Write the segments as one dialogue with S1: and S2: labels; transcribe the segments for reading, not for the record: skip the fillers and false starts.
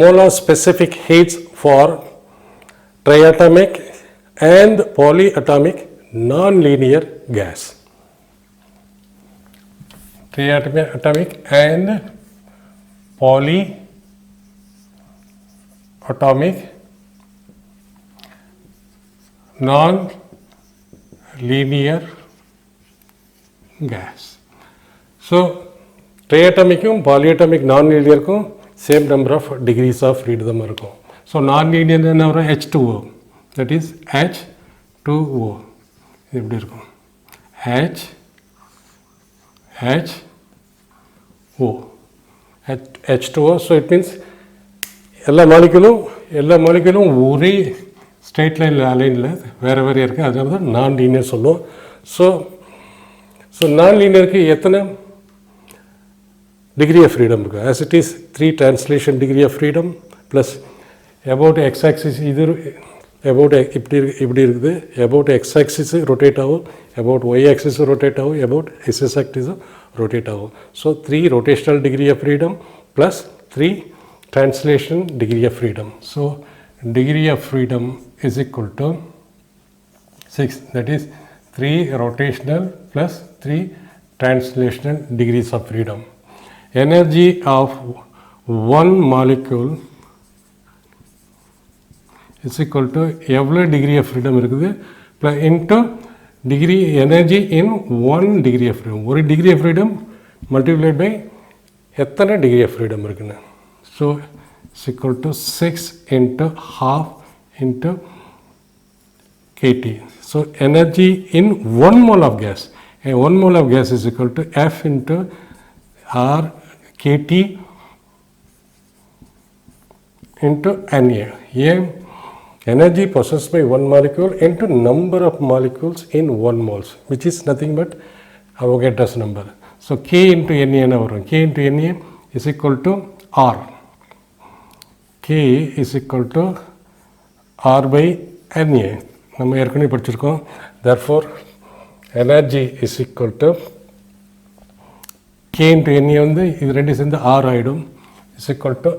S1: molar specific heats for triatomic and polyatomic non-linear gas. Triatomic and polyatomic non-linear gas. So triatomic and polyatomic non-linear को same number of degrees of freedom இருக்கும். So non-linear என்ன வரும் H2O, that is H2O இப்படி இருக்கும் H2O. So it means எல்லா மாலிகுலும் ஒரே straight லைனில் அலைனில் வேறு இருக்குது, அதனால தான் நான் லீனியர் சொல்லுவோம். ஸோ நான் லீனியருக்கு எத்தனை டிகிரி ஆஃப் ஃப்ரீடம் இருக்குது? As it is 3 translation degree of freedom plus about X axis இது அபவுட் இப்படி இருக்குது, அபவுட் எக்ஸ் ஆக்சிஸ் ரொட்டேட் ஆகும், அபவுட் ஒய் ஆக்சிஸ் ரொட்டேட் ஆகும், அபவுட் எஸ்எஸ் ஆக்சிஸும் ரொட்டேட் ஆகும். So 3 rotational degree of freedom plus 3 translation degree of freedom. So degree of freedom is equal to 6, that is 3 rotational plus 3 translational degrees of freedom. Energy of one molecule is equal to எவ்வளோ degree of freedom இருக்குது plus into degree energy in 1 degree of freedom. ஒரு degree of freedom multiplied by எத்தனை degree of freedom இருக்குன்னு. So it's equal to 6 into half into kT. So energy in 1 mole of gas, 1 mole of gas is equal to F into R kT into Na. Energy possessed by one molecule into number of molecules in 1 moles, which is nothing but Avogadro's number. So K into Na என்ன வரும்? K into Na is equal to R. K is equal to R by Na. நம்ம ஏற்கனவே படிச்சிருக்கோம். Therefore energy is equal to K into Na வந்து இது ரெண்டு சேர்ந்து R ஆயிடும், is equal to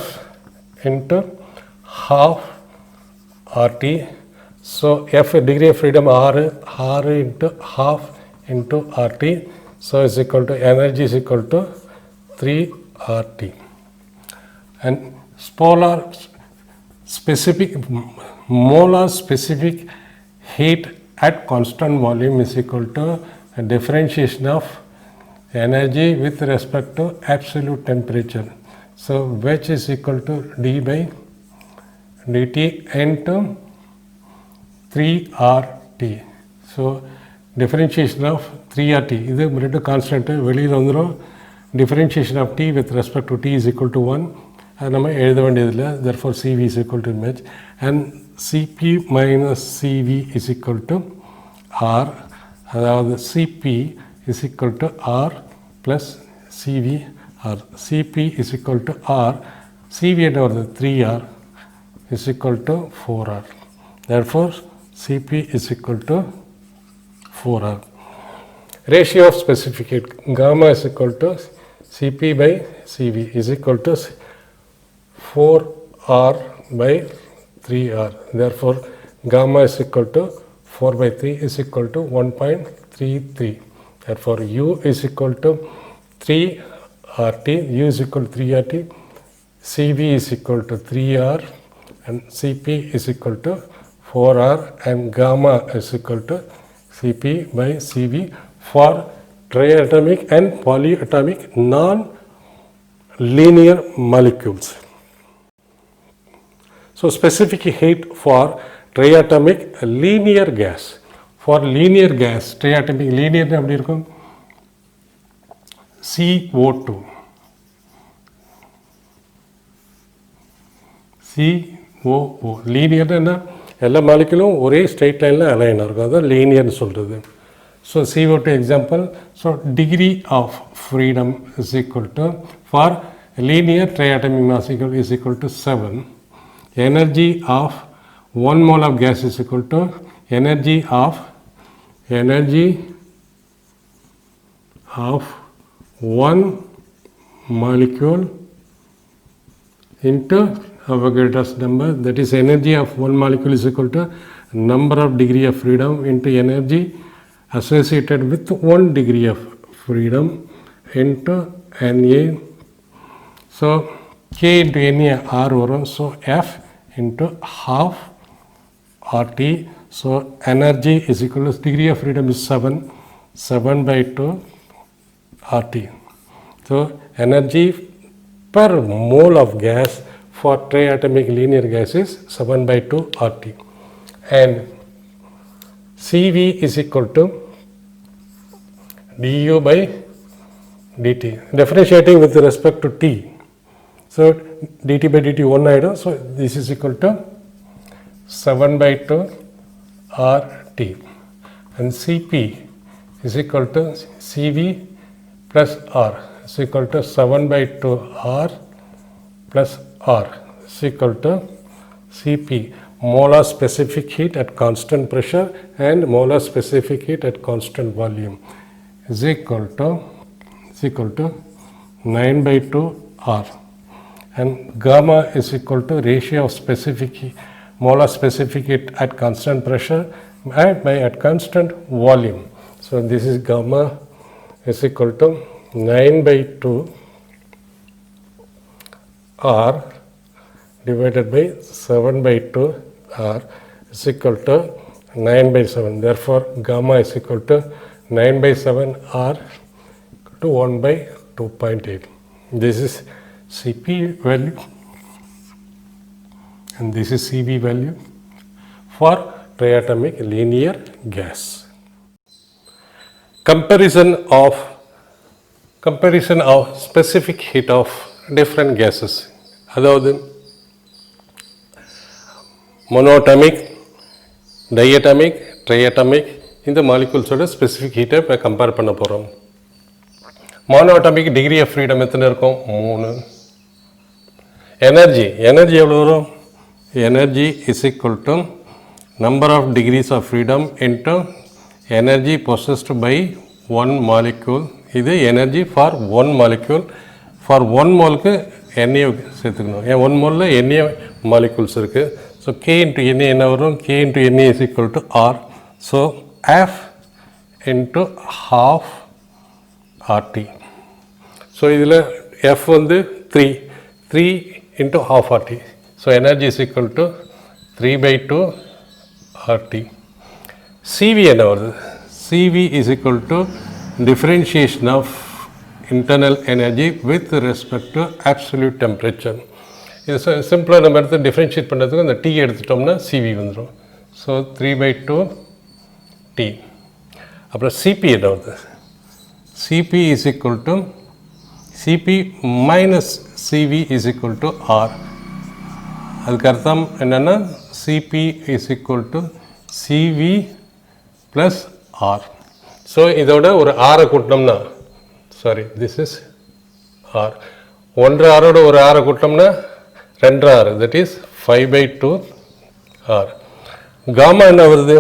S1: F into half RT. So F degree of freedom R into half into RT. So is equal to energy is equal to 3 RT. And molar specific heat at constant volume is equal to a differentiation of energy with respect to absolute temperature. So which is equal to d by dt into 3RT. So differentiation of 3RT, இது ரெண்டு constant வெளியில் வந்துடும். differentiation of T with respect to T is equal to 1, அது நம்ம எழுத வேண்டியதில்லை. therefore CV is equal to image and CP minus CV is equal to R, அதாவது CP is equal to R plus CV R. CP is equal to R, CV என்ன வருது 3R is equal to 4R. Therefore CP is equal to 4R. Ratio of specific heat, gamma is equal to Cp by Cv is equal to 4R by 3R. Therefore gamma is equal to 4 by 3 is equal to 1.33. Therefore U is equal to 3RT, U is equal to 3RT, Cv is equal to 3R and Cp is equal to 4R and gamma is equal to Cp by Cv for triatomic and polyatomic non-linear molecules. So specific heat for triatomic linear gas. For linear gas, triatomic linear எப்படி இருக்கும்? CO2. CO linear என்ன? எல்லா மாலிகுலும் ஒரே straight லைனில் align இருக்கும், அதான் லீனியர்னு சொல்கிறது. So CO2 example, so degree of freedom is equal to, for linear triatomic molecule is equal to 7. Energy of 1 mole of gas is equal to energy of 1 molecule into Avogadro's number, that is energy of one molecule is equal to number of degree of freedom into energy associated with 1 degree of freedom into Na. So K into Na R varum, so F into half RT. So energy is equal to degree of freedom is 7 by 2 RT. So energy per mole of gas for triatomic linear gas is 7 by 2 RT. And CV is equal to du by dt, differentiating with respect to t. So dt by dt 1 item, so this is equal to 7 by 2 RT, and Cp is equal to Cv plus R is equal to 7 by 2 R plus R is equal to Cp, molar specific heat at constant pressure and molar specific heat at constant volume, is equal to 9 by 2 R, and gamma is equal to ratio of specific heat, molar specific heat at constant pressure by at constant volume. So this is gamma is equal to 9 by 2 R divided by 7 by 2 R is equal to 9 by 7. Therefore, gamma is equal to 9 by 7 R to 1 by 2.8. This is Cp value and this is Cv value for triatomic linear gas. Comparison of specific heat of different gases. அதாவது மோனோட்டமிக், டையட்டமிக், ட்ரையட்டமிக் இந்த மாலிகூல்ஸோட specific ஹீட்டை இப்போ compare பண்ண போகிறோம். மோனோட்டமிக் degree of freedom எத்தனை இருக்கும்? 3. Energy எவ்வளோ வரும்? Energy is equal to number of degrees of freedom into energy possessed by 1 molecule. இது எனர்ஜி ஃபார் 1 மாலிக்யூல். ஃபார் 1 மோலுக்கு எண்ணெயை சேர்த்துக்கணும். ஏன் 1 மோலில் எண்ணெய் மாலிகூல்ஸ் இருக்குது. ஸோ கே இன்ட்டு எண்ணெய் என்ன வரும்? K into N A is equal to R. So F into half RT. So இதில் எஃப் வந்து 3 into half RT. So energy is equal to 3 by 2 RT. CV என்ன வருது? CV is equal to differentiation of internal energy with respect to absolute temperature. இது சிம்பிளாக நம்ம எடுத்து differentiate பண்ணுறதுக்கு அந்த T எடுத்துட்டோம்னா சிவி வந்துடும். So 3 by 2 T. அப்புறம் சிபி என்ன வருது? CP is equal to CP minus CV is equal to R. அதுக்கு அர்த்தம் என்னென்னா CP is equal to CV plus R. So இதோட ஒரு ஆரை கூட்டினோம்னா this is R. 1 ஆரோட ஒரு ஆரை கூட்டம்னா 2 R, that is 5 by 2 R. Gamma என்ன வருது?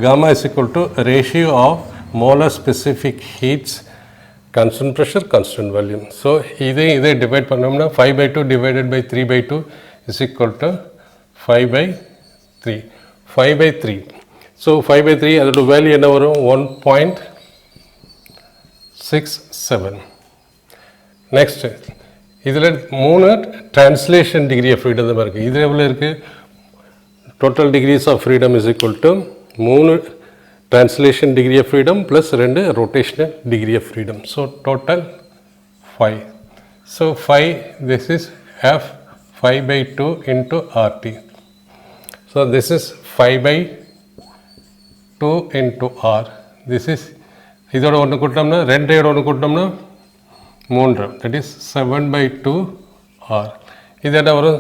S1: Gamma is equal to ratio of molar specific heats, constant pressure, constant volume. So இதை divide பண்ணோம்னா 5 by 2 divided by 3 by 2 is equal to 5 by 3. 5 by 3. So 5 by 3 அதோட value என்ன வரும்? 1.67. Next இதில் 3 translation degree of freedom தான் இருக்குது. இதில் எவ்வளோ இருக்குது? Total degrees of freedom is equal to 3 translation degree of freedom plus 2 rotational degree of freedom. So total 5. So 5, this is F 5 by 2 into RT. So this is 5 by 2 into R. This is இதோட ஒன்று கூட்டோம்னா 2 ஒன்று கூட்டோம்னா 3, that is 7 by 2 R. இது என்ன வரும்?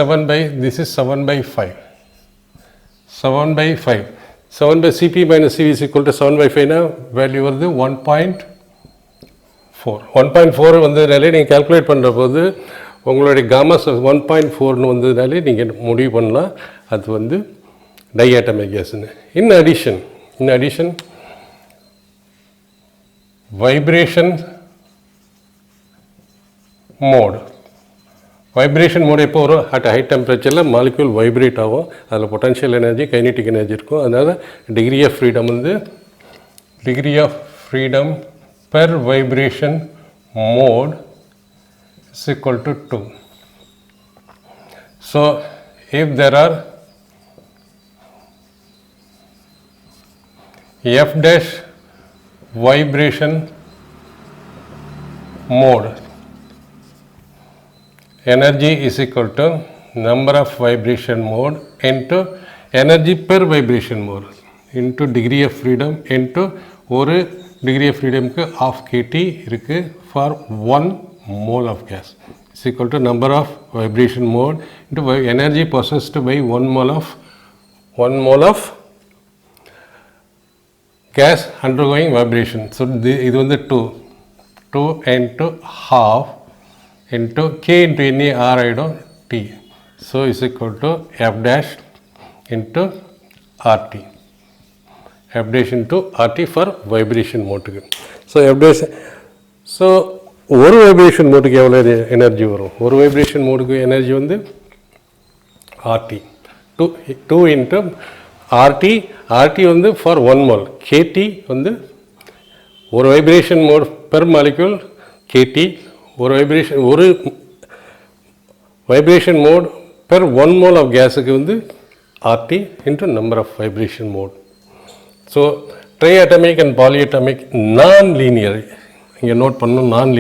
S1: 7 by, this is 7 by 5. 7 by 5. 7 by Cp minus Cv is equal to 7 by 5 னா value வருது 1.4. 1.4 வந்ததுனாலே நீங்கள் calculate பண்ணுற போது உங்களுடைய காமா 1.4னு வந்ததுனாலே நீங்கள் முடிவு பண்ணலாம் அது வந்து டையாட்டமிக் கேஸ்ன்னு. In addition vibration mode vibration mode எப்போ வரும்? அட் ஹை டெம்பரேச்சரில் மாலிக்யூல் வைப்ரேட் ஆகும். அதில் பொட்டன்ஷியல் எனர்ஜி கைனெட்டிக் எனர்ஜி இருக்கும். அதனால் டிகிரி ஆஃப் ஃப்ரீடம் வந்து degree of freedom per vibration mode is equal to 2. So if there are f dash vibration mode, energy is equal to number of vibration mode into energy per vibration mode into degree of freedom into ஒரு degree of freedom க்கு half kT இருக்கு for 1 mole of gas is equal to number of vibration mode into energy possessed by 1 mole of gas undergoing vibration. So இது வந்து 2 into half into k into any r ஆயிடும் t. So is equal to f dash into rt. f dash into rt for vibration mode. So f dash, so ஒரு vibration மோடுக்கு எவ்வளோ energy வரும்? ஒரு vibration மோடுக்கு energy வந்து RT 2 into RT வந்து for 1 mole, KT வந்து ஒரு vibration mode per molecule KT, ஒரு vibration mode per 1 mole of கேஸுக்கு வந்து RT into number of vibration mode. So triatomic and polyatomic non linear இங்கே note பண்ணணும். நான்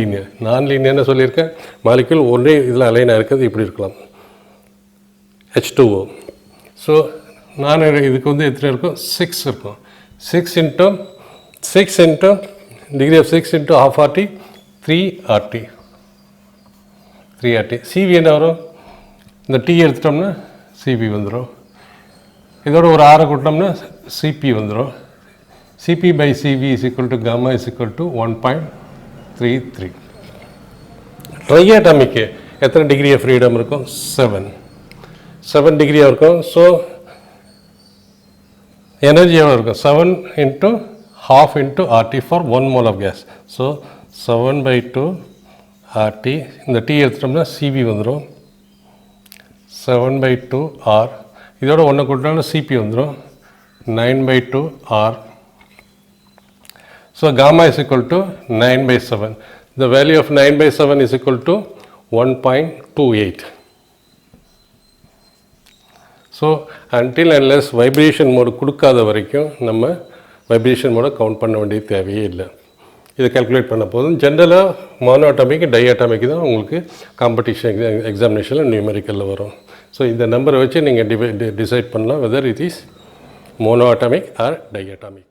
S1: லீனியர்னு சொல்லியிருக்கேன். மாலிக்யூல் ஒரே இதில் அலைனாக இருக்கிறது இப்படி இருக்கலாம், H2O. ஸோ நான் இதுக்கு வந்து எத்தனை இருக்கும்? 6 இருக்கும். 6 into degree of 6 into half RT 3RT. CV என்ன வரும்? இந்த T எடுத்துட்டோம்னா CV வந்துடும். இதோட ஒரு ஆரை கூட்டினோம்னா CP வந்துடும். CP by CV is equal to gamma is equal to 1.33. Try அட்டாமிக்கு எத்தனை டிகிரி ஆஃப் ஃப்ரீடம் இருக்கும்? 7 டிகிரியாக இருக்கும். ஸோ எனர்ஜி எவ்வளோ இருக்கும்? 7 into half into RT for 1 mole of gas. So 7/2 RT. இந்த T எடுத்துட்டோம்னா CV வந்துடும். 7/2 R. இதோட ஒன்று கூட்டினாலும் CP வந்துடும். 9/2 R. So gamma is equal to 9/7. The value of 9/7 is equal to 1.28. So until unless vibration mode கொடுக்காத வரைக்கும் நம்ம vibration மோடை கவுண்ட் பண்ண வேண்டிய தேவையே இல்லை. இதை கால்குலேட் பண்ண போதும். ஜென்ரலாக மோனோஅட்டாமிக் டைஅட்டாமிக் தான் உங்களுக்கு காம்படிஷன் எக்ஸாமினேஷனில் நியூமெரிக்கலில் வரும். ஸோ இந்த நம்பரை வச்சு நீங்கள் டிசைட் பண்ணலாம் whether it is monoatomic or diatomic.